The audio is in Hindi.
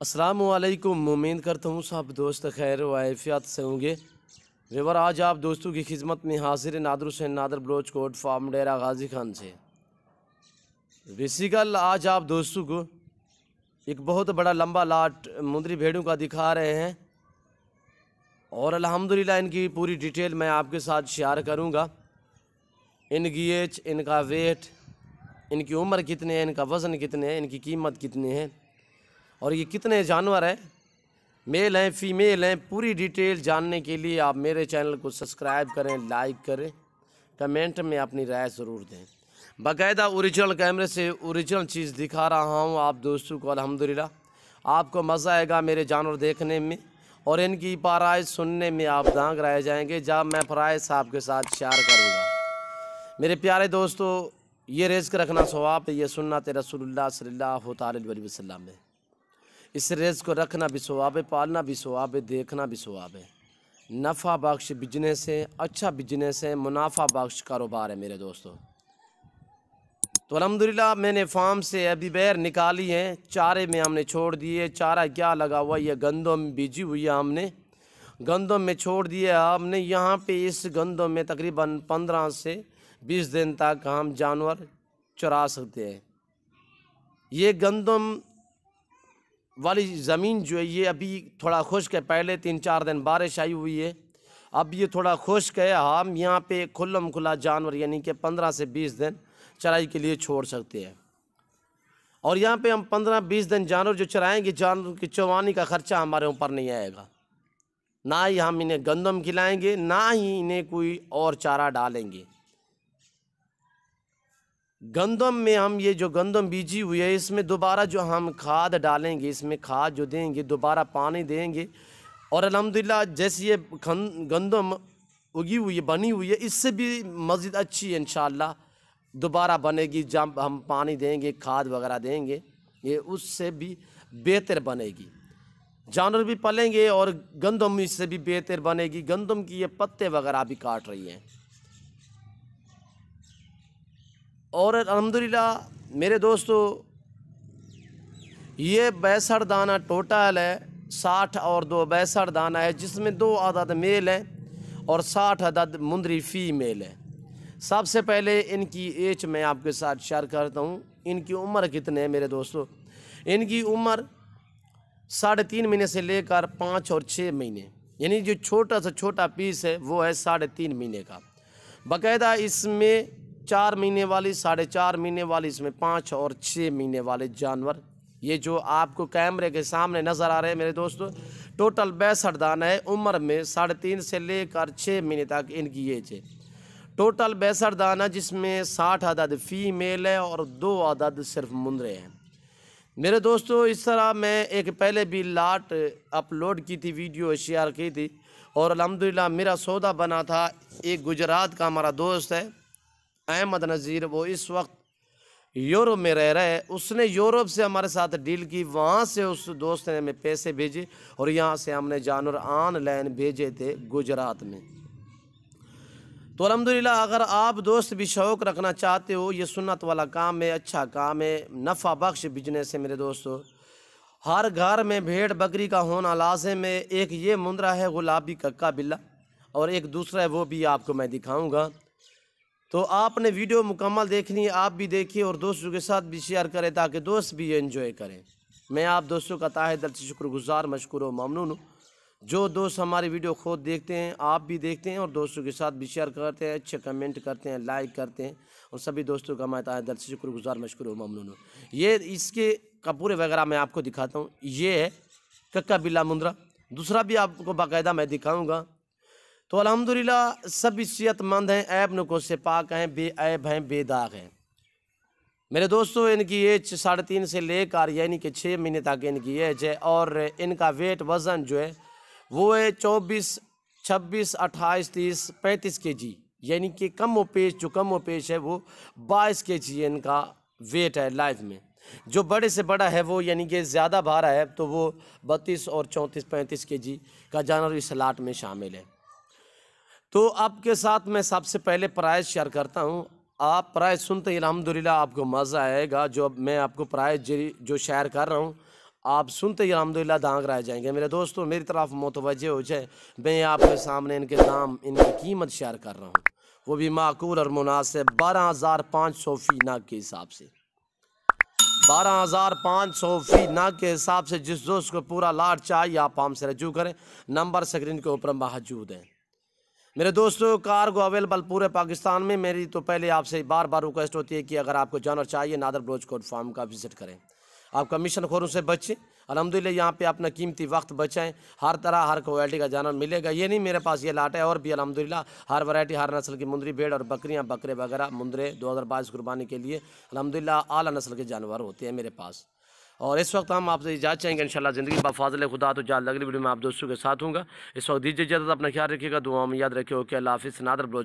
अस्सलामुअलैकुम। उम्मीद करता हूँ सब दोस्त खैर वाफ़ियत से होंगे। वेवर आज आप दोस्तों की खिदमत में हाजिर नादर हुसैन नादर बलोच कोट फार्म डेरा गाजी खान से। बेसिकल आज आप दोस्तों को एक बहुत बड़ा लंबा लाट मुंदरी भेड़ों का दिखा रहे हैं और अल्हम्दुलिल्लाह इनकी पूरी डिटेल मैं आपके साथ शेयर करूँगा। इनकी एज, इनका वेट, इनकी उम्र कितने है, इनका वज़न कितने है, इनकी कीमत कितनी है और ये कितने जानवर हैं, मेल हैं फ़ीमेल हैं। पूरी डिटेल जानने के लिए आप मेरे चैनल को सब्सक्राइब करें, लाइक करें, कमेंट में अपनी राय ज़रूर दें। बाकायदा ओरिजिनल कैमरे से ओरिजिनल चीज़ दिखा रहा हूँ आप दोस्तों को। अल्हम्दुलिल्लाह आपको मज़ा आएगा मेरे जानवर देखने में और इनकी प्राइस सुनने में आप दंग रह जाएंगे जब मैं प्राइस आपके साथ शेयर करूँगा। मेरे प्यारे दोस्तों, ये रिज़्क़ रखना सवाब है, ये सुन्नत रसूलुल्लाह सल्लल्लाहु अलैहि वसल्लम है। इस रिज़्क़ को रखना भी सवाब है, पालना भी सवाब है, देखना भी सवाब है। नफ़ा बख्श बिजनेस है, अच्छा बिजनेस है, मुनाफा बख्श कारोबार है मेरे दोस्तों। तो अल्हम्दुलिल्लाह मैंने फार्म से अभी बैर निकाली है, चारे में हमने छोड़ दिए। चारा क्या लगा हुआ, ये गंदम बीजी हुई है, हमने गंदम में छोड़ दिया हमने। यहाँ पे इस गंदम में तकरीबन 15 से 20 दिन तक हम जानवर चरा सकते हैं। ये गंदम वाली ज़मीन जो है ये अभी थोड़ा खुश्क है। पहले 3-4 दिन बारिश आई हुई है, अब ये थोड़ा खुश्क है। हम यहाँ पे खुल्लम खुला जानवर यानी कि 15 से 20 दिन चराई के लिए छोड़ सकते हैं। और यहाँ पे हम 15-20 दिन जानवर जो चराएंगे, जानवर की चरवानी का ख़र्चा हमारे ऊपर नहीं आएगा। ना ही हम इन्हें गंदम खिलाएंगे, ना ही इन्हें कोई और चारा डालेंगे। गंदम में हम ये जो गंदम बीजी हुई है इसमें दोबारा जो हम खाद डालेंगे, इसमें खाद जो देंगे, दोबारा पानी देंगे और अल्हम्दुलिल्लाह जैसे ये गंदम उगी हुई है, बनी हुई है, इससे भी मज़ीद अच्छी इंशाअल्लाह दोबारा बनेगी। जब हम पानी देंगे, खाद वगैरह देंगे, ये उससे भी बेहतर बनेगी। जानवर भी पलेंगे और गंदम इससे भी बेहतर बनेगी। गंदम की ये पत्ते वगैरह भी काट रही हैं। और अल्हम्दुलिल्लाह मेरे दोस्तों, ये 62 दाना टोटल है, 60 और 2 62 दाना है, जिसमें 2 अदद मेल हैं और 60 अदद मुंदरी फ़ीमेल है। सबसे पहले इनकी एज मैं आपके साथ शेयर करता हूँ। इनकी उम्र कितने है मेरे दोस्तों? इनकी उम्र 3.5 महीने से लेकर 5 और 6 महीने, यानी जो छोटा से छोटा पीस है वो है 3.5 महीने का। बाकायदा इसमें 4 महीने वाली, 4.5 महीने वाली, इसमें 5 और 6 महीने वाले जानवर, ये जो आपको कैमरे के सामने नज़र आ रहे हैं मेरे दोस्तों, टोटल 62 दाना है। उम्र में 3.5 से लेकर 6 महीने तक इनकी एज है। टोटल 62 दाना, जिसमें 60 अदद फ़ीमेल है और 2 अदद सिर्फ मुंदरे हैं मेरे दोस्तों। इस तरह मैं एक पहले भी लाट अपलोड की थी, वीडियो शेयर की थी और अल्हम्दुलिल्लाह मेरा सौदा बना था। एक गुजरात का हमारा दोस्त है अहमद नज़ीर, वो इस वक्त यूरोप में रह रहा है। उसने यूरोप से हमारे साथ डील की, वहाँ से उस दोस्त ने हमें पैसे भेजे और यहाँ से हमने जानवर ऑनलाइन भेजे थे गुजरात में। तो अल्हम्दुलिल्लाह अगर आप दोस्त भी शौक़ रखना चाहते हो, ये सुन्नत वाला काम है, अच्छा काम है, नफ़ा बख्श बिजनेस है मेरे दोस्तों। हर घर में भेड़ बकरी का होना लाज़िम है। एक ये मुंदरा है गुलाबी कक्का बिल्ला और एक दूसरा है, वो भी आपको मैं दिखाऊँगा। तो आपने वीडियो मुकम्मल देखनी है, आप भी देखिए और दोस्तों के साथ भी शेयर करें ताकि दोस्त भी एंजॉय करें। मैं आप दोस्तों का ताहे दिल से शुक्रगुज़ार, मशकूर व ममनून हूँ। जो दोस्त हमारी वीडियो खुद देखते हैं, आप भी देखते हैं और दोस्तों के साथ भी शेयर करते हैं, अच्छे कमेंट करते हैं, लाइक करते हैं और सभी दोस्तों का मैं ताहे दिल से शुक्रगुज़ार, मशकूर व ममनून हूँ। ये इसके कपूरे वगैरह मैं आपको दिखाता हूँ। ये है कक्का बिल्ला मुंदरा, दूसरा भी आपको बाकायदा मैं दिखाऊँगा। तो अल्हम्दुलिल्लाह सभी सेहतमंद हैं, ऐब नुक़्स से पाक हैं, बेऐब हैं, बेदाग हैं मेरे दोस्तों। इनकी एज 3.5 से लेकर यानी कि 6 महीने तक इनकी एज है और इनका वेट वज़न जो है वो है 24, 26, 28, 30, 35 kg, यानी कि कम व पेश, जो कम व पेश है वो 22 kg इनका वेट है लाइफ में। जो बड़े से बड़ा है वो यानी कि ज़्यादा भारा है तो वो 32 और 34, 35 kg का जानवर इस लाट में शामिल है। तो आपके साथ मैं सबसे पहले प्राइस शेयर करता हूँ। आप प्राइस सुनते ही अल्हम्दुलिल्लाह आपको मज़ा आएगा। जो अब मैं आपको प्राइस जो शेयर कर रहा हूँ आप सुनते ही अल्हम्दुलिल्लाह दांग रह जाएंगे। मेरे दोस्तों मेरी तरफ मुतवज्जे हो जाए, मैं आपके सामने इनके दाम, इनकी कीमत शेयर कर रहा हूँ, वो भी माकूल और मुनासिब 12,500 फ़ी नाग के हिसाब से। 12,500 फ़ी नाग के हिसाब से। जिस दोस्त को पूरा लाट चाहिए आप हमसे रजू करें, नंबर स्क्रीन के ऊपर मौजूद है। मेरे दोस्तों कार्गो अवेलेबल पूरे पाकिस्तान में। मेरी तो पहले आपसे बार बार रिक्वेस्ट होती है कि अगर आपको जानवर चाहिए नादर बलोच कोट फार्म का विज़िट करें। आप कमीशन खोरों से बचें, अल्हम्दुलिल्लाह यहाँ पे अपना कीमती वक्त बचाएं। हर तरह हर क्वालिटी का जानवर मिलेगा। ये नहीं मेरे पास ये लाट है, और भी अल्हम्दुलिल्लाह हर वैरायटी हर नस्ल की मुंदरी भेड़ और बकरियाँ बकरे वगैरह मुंदरे 2022 कुर्बानी के लिए अल्हम्दुलिल्लाह आला नस्ल के जानवर होते हैं मेरे पास। और इस वक्त हम आपसे इजाज़त चाहेंगे इंशाल्लाह ज़िंदगी बफाज़िल खुदा। तो जल्द अगली वीडियो में आप दोस्तों के साथ हूँगा। इस वक्त दीजिए इजाज़त, अपना ख्याल रखिएगा, दुआ में याद रखिए। ओके, अल्लाह हाफ़िज़। नादर बलोच।